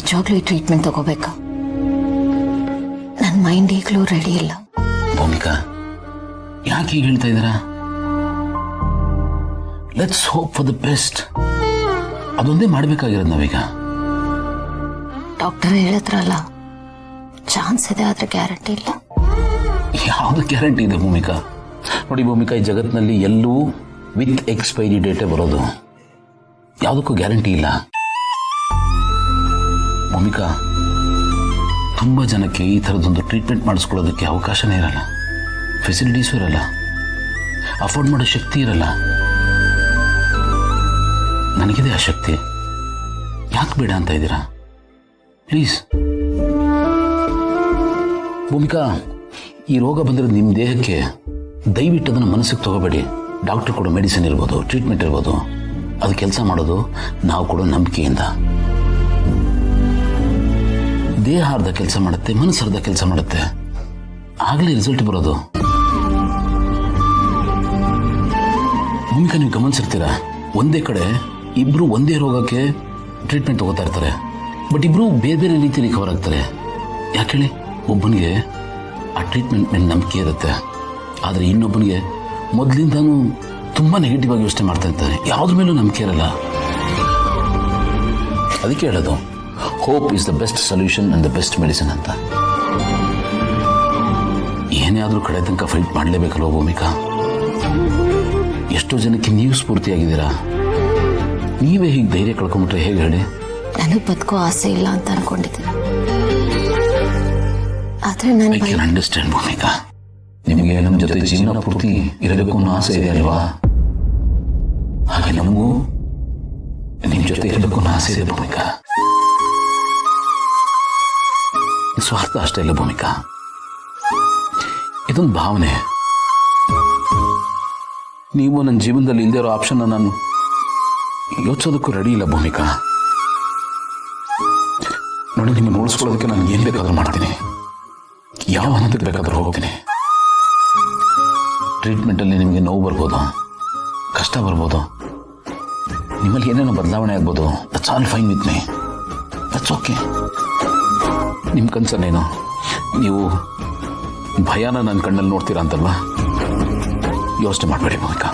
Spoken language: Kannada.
ನಿಜವಾಗ್ಲೂ ಈ ಟ್ರೀಟ್ಮೆಂಟ್ ತಗೋಬೇಕಾ? ನನ್ನ ಮೈಂಡ್ ಈಗಲೂ ರೆಡಿ ಇಲ್ಲ. ಭೂಮಿಕಾ, ಯಾಕೆ ಹೀಗೆ ಹೇಳ್ತಾ ಇದ್ದೀರಾ? Let's hope for the best. ಅದೊಂದೇ ಮಾಡಬೇಕಾಗಿರೋದು ನಾವೀಗ. ಡಾಕ್ಟರ್ ಹೇಳಿದ್ರಲ್ಲ, ಚಾನ್ಸ್ ಇದೆ, ಆದ್ರೆ ಗ್ಯಾರಂಟಿ ಇಲ್ಲ. ಯಾವುದು ಗ್ಯಾರಂಟಿ ಇದೆ ಭೂಮಿಕಾ? ನೋಡಿ ಭೂಮಿಕಾ, ಈ ಜಗತ್ತಿನಲ್ಲಿ ಎಲ್ಲೂ ವಿತ್ ಎಕ್ಸ್ಪೈರಿ ಡೇಟೇ ಬರೋದು. ಯಾವುದಕ್ಕೂ ಗ್ಯಾರಂಟಿ ಇಲ್ಲ ಭೂಮಿಕಾ. ತುಂಬ ಜನಕ್ಕೆ ಈ ಥರದೊಂದು ಟ್ರೀಟ್ಮೆಂಟ್ ಮಾಡಿಸ್ಕೊಳ್ಳೋದಕ್ಕೆ ಅವಕಾಶನೇ ಇರಲ್ಲ, ಫೆಸಿಲಿಟೀಸು ಇರಲ್ಲ, ಅಫೋರ್ಡ್ ಮಾಡೋ ಶಕ್ತಿ ಇರಲ್ಲ. ನನಗಿದೆ ಆ ಶಕ್ತಿ. ಯಾಕೆ ಬೇಡ ಅಂತ ಇದ್ದೀರಾ? ಪ್ಲೀಸ್ ಭೂಮಿಕಾ, ಈ ರೋಗ ಬಂದಿರೋದು ನಿಮ್ಮ ದೇಹಕ್ಕೆ. ದಯವಿಟ್ಟು ಅದನ್ನು ಮನಸ್ಸಿಗೆ ತಗೋಬೇಡಿ. ಡಾಕ್ಟರ್ ಕೊಡೋ ಮೆಡಿಸಿನ್ ಇರ್ಬೋದು, ಟ್ರೀಟ್ಮೆಂಟ್ ಇರ್ಬೋದು, ಅದು ಕೆಲಸ ಮಾಡೋದು ನಾವು ಕೊಡೋ ನಂಬಿಕೆಯಿಂದ. ದೇಹ ಅರ್ಧ ಕೆಲಸ ಮಾಡುತ್ತೆ, ಮನಸ್ಸು ಅರ್ಧ ಕೆಲಸ ಮಾಡುತ್ತೆ, ಆಗಲೇ ರಿಸಲ್ಟ್ ಬರೋದು. ಭೂಮಿಕಾ, ನೀವು ಗಮನಿಸಿರ್ತೀರಾ, ಒಂದೇ ಕಡೆ ಇಬ್ರು ಒಂದೇ ರೋಗಕ್ಕೆ ಟ್ರೀಟ್ಮೆಂಟ್ ತಗೋತಾ ಇರ್ತಾರೆ, ಬಟ್ ಇಬ್ರು ಬೇರೆ ಬೇರೆ ರೀತಿ ರಿಕವರ್ ಆಗ್ತಾರೆ. ಯಾಕೆ ಹೇಳಿ? ಒಬ್ಬನಿಗೆ ಆ ಟ್ರೀಟ್ಮೆಂಟ್ ಮೇಲೆ ನಂಬಿಕೆ ಇರುತ್ತೆ, ಆದರೆ ಇನ್ನೊಬ್ಬನಿಗೆ ಮೊದಲಿಂದಾನು ತುಂಬ ನೆಗೆಟಿವ್ ಆಗಿ ಯೋಚನೆ ಮಾಡ್ತಾ ಇರ್ತಾರೆ, ಯಾವುದ್ರ ಮೇಲೂ ನಂಬಿಕೆ ಇರಲ್ಲ. ಅದಕ್ಕೆ ಹೇಳೋದು, hope is the best solution and the best medicine ಅಂತ. ಏನೇ ಆದರೂ ಕಡೆ ತನಕ ಫೈಟ್ ಮಾಡಲೇಬೇಕಲ್ವ ಭೂಮಿಕಾ? ಎಷ್ಟೋ ಜನಕ್ಕೆ ನೀವು ಸ್ಫೂರ್ತಿಯಾಗಿದ್ದೀರಾ. ನೀವೇ ಹೀಗೆ ಧೈರ್ಯ ಕಳ್ಕೊಂಬಿಟ್ರೆ ಹೇಗೆ ಹೇಳಿ? ನನಗೆ ಬದುಕೋ ಆಸೆ ಇಲ್ಲ ಅಂತ ಅನ್ಕೊಂಡಿದ್ದೆ, ಆದ್ರೆ ನಾನು ಐ ಕ್ಯಾನ್ ಅಂಡರ್ಸ್ಟ್ಯಾಂಡ್ ಭೂಮಿಕಾ. ನಿಮಗೆ ನಮ್ಮ ಜೊತೆ ಜೀವನ ಪೂರ್ತಿ ಇರಬೇಕು ಅನ್ನೋ ಆಸೆ ಇದೆ ಅಲ್ವಾ? ಹಾಗೆ ನಮಗೂ ನಿಮ್ಮ ಜೊತೆ ಇರಬೇಕು ಅನ್ನೋ ಆಸೆ ಇದೆ ಭೂಮಿಕಾ. ಸ್ವಾರ್ಥ ಅಷ್ಟೇ ಇಲ್ಲ ಭೂಮಿಕಾ, ಇದೊಂದು ಭಾವನೆ. ನೀವು ನನ್ನ ಜೀವನದಲ್ಲಿ ಇಲ್ಲದೆ ಇರೋ ಆಪ್ಷನ್ ನಾನು ಯೋಚಿಸೋದಕ್ಕೂ ರೆಡಿ ಇಲ್ಲ ಭೂಮಿಕಾ. ನೋಡಿ, ನಿಮ್ಮನ್ನು ಉಳಿಸ್ಕೊಳ್ಳೋದಕ್ಕೆ ನಾನು ಏನು ಬೇಕಾದ್ರೂ ಮಾಡ್ತೀನಿ, ಯಾವ ಹಂತಕ್ಕೆ ಬೇಕಾದ್ರೂ ಹೋಗ್ತೀನಿ. ಟ್ರೀಟ್ಮೆಂಟಲ್ಲಿ ನಿಮಗೆ ನೋವು ಬರ್ಬೋದು, ಕಷ್ಟ ಬರ್ಬೋದು, ನಿಮ್ಮಲ್ಲಿ ಏನೇನೋ ಬದಲಾವಣೆ ಆಗ್ಬೋದು. That's all fine with me, that's okay. ನಿಮ್ಮ ಕನ್ಸನ್ನೇನು? ನೀವು ಭಯನ ನನ್ನ ಕಣ್ಣಲ್ಲಿ ನೋಡ್ತೀರಾ ಅಂತಲ್ವಾ? ಯೋಚನೆ ಮಾಡಬೇಡಿ ಭೂಮಿಕಾ.